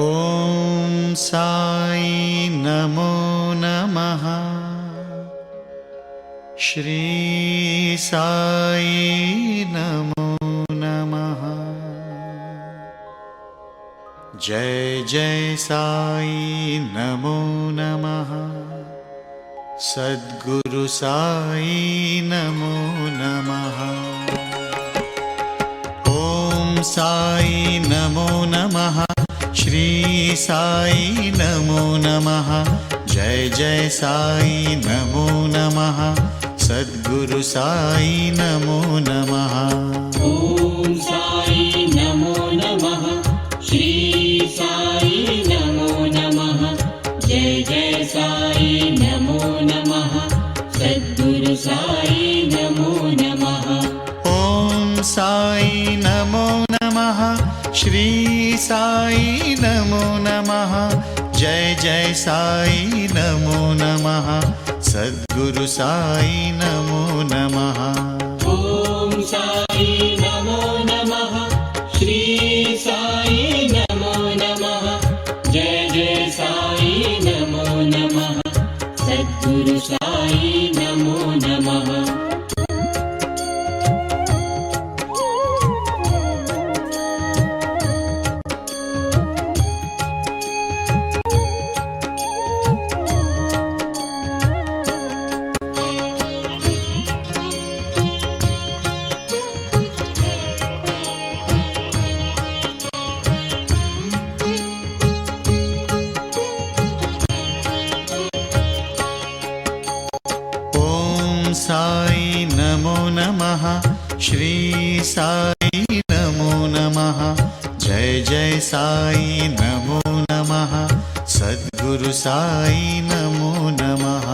ॐ साई नमो नमः। श्री साई नमो नमः। जय जय साई नमो नमः। सद्गुरु साई नमो नमः। ॐ साई नमो नमः। श्री साई नमो नमः। जय जय साई नमो नमः। सद्गुरु साई नमो नमः। ॐ साई नमो नमः। श्री साई नमो नमः। जय जय साई नमो नमः। सद्गुरु साई नमो नमः। ॐ साई नमो नमः। श्री साई नमो नमः। जय जय साई नमो नमः। सद्गुरु साई नमो नमः। ॐ साई नमो नमः। श्री साई नमो नमः। जय जय साई नमो नमः। सद्गुरु साई नमो नमः। साई नमो नमः। श्री साई नमो नमः। जय जय साई नमो नमः। सद्गुरु साई नमो नमः।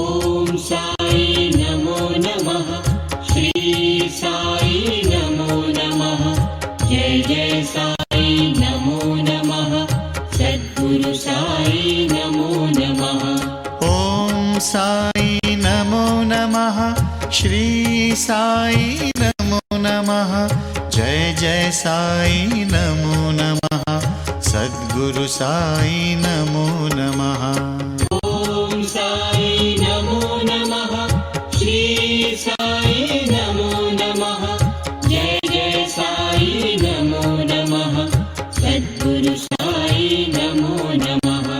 ॐ साई नमो नमः। श्री साई नमो नमः। जय जय साई नमो नमः। सद्गुरु साई नमो नमः। ॐ साई नमो नमः। श्री साई नमो नमः। जय जय साई नमो नमः। सद्गुरु साई नमो नमः। ॐ साई नमो नमः। श्री साई नमो नमः। जय जय साई नमो नमः। सद्गुरु साई नमो नमः।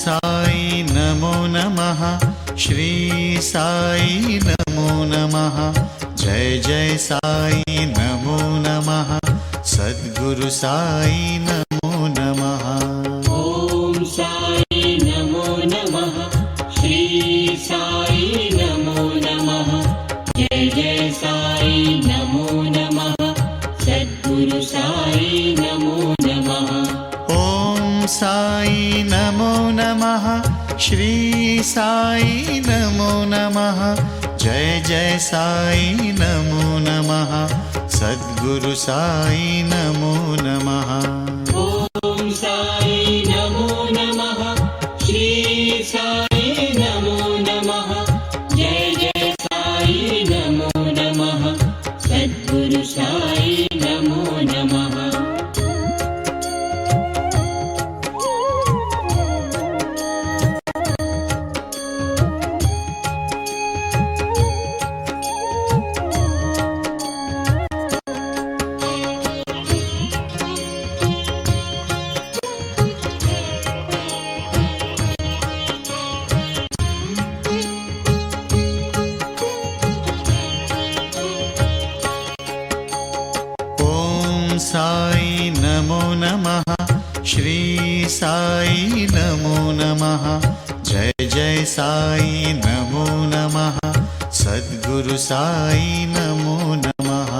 साई नमो नमः। श्री साई नमो नमः। जय जय साई नमो नमः। सद्गुरु साई नमो नमः। ॐ साई नमो नमः। श्री साई नमो नमः। जय जय साई नमो नमः। सद्गुरु साई नमो नमः। ॐ साई नमो नमः। श्री साई नमो नमः। जय जय साई नमो नमः। सद्गुरु साई नमो नमः। ॐ साई नमो नमः। श्री साई नमो नमः। जय जय साई नमो नमः। सद्गुरु साई नमो नमः। साई नमो नमः। श्री साई नमो नमः। जय जय साई नमो नमः। सद्गुरु साई नमो नमः।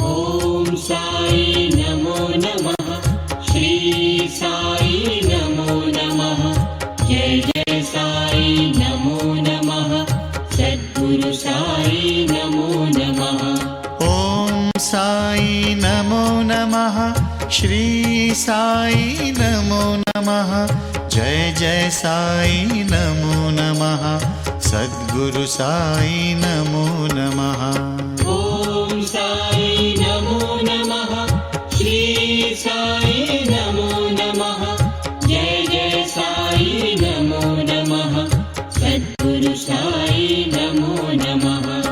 ॐ साई नमो नमः। श्री साई नमो साई नमो नमः जय जय साई नमो नमः सद्गुरु साई नमो नमः ॐ साई नमो नमः श्री साई नमो नमः जय जय साई नमो नमः सद्गुरु साई नमो नमः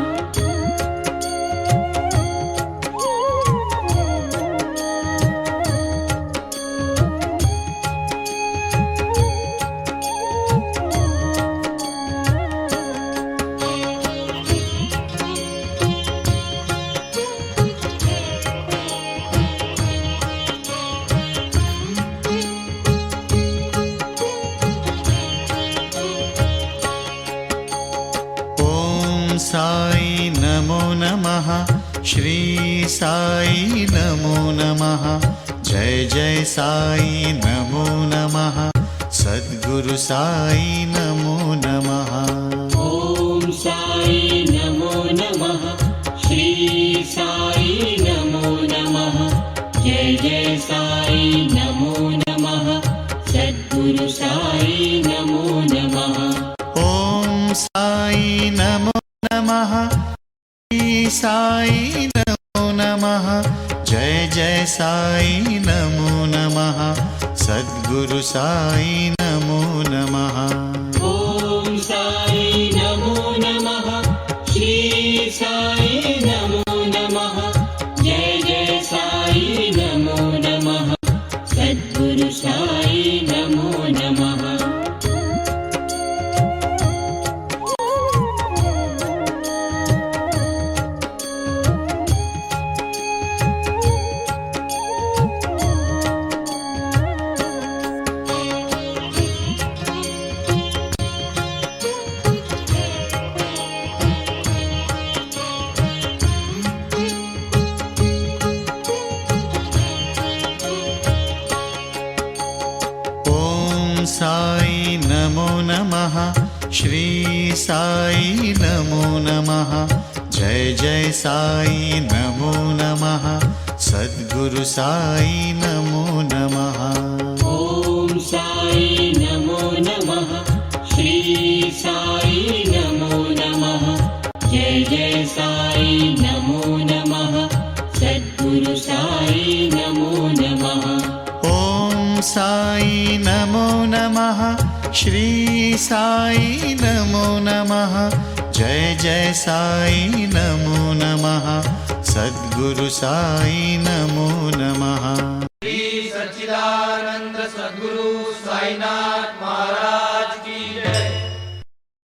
साई नमो नमः श्री साई नमो नमः जय जय साई नमो नमः सद्गुरु साई नमो नमः ॐ साई नमो नमः श्री साई नमो नमः जय जय साई नमो नमः सद्गुरु साई नमो नमः ॐ साई नमो नमः श्री साई नमो नमः जय जय साई नमो नमः सद्गुरु साई नमो नमः ॐ साई नमो नमः श्री साई नमो नमः जय जय साई नमो नमः सद्गुरु साई नमो नमः साई नमो नमः श्री साई नमो नमः जय जय साई नमो नमः सद्गुरु साई नमो नमः ॐ साई नमो नमः श्री साई नमो नमः जय जय साई नमो नमः सद्गुरु साई नमो नमः ॐ साई नमो नमः श्री साई नमो नमः जय जय साई नमो नमः सद्गुरु साई नमो नमः श्री सच्चिदानंद सद्गुरु साईनाथ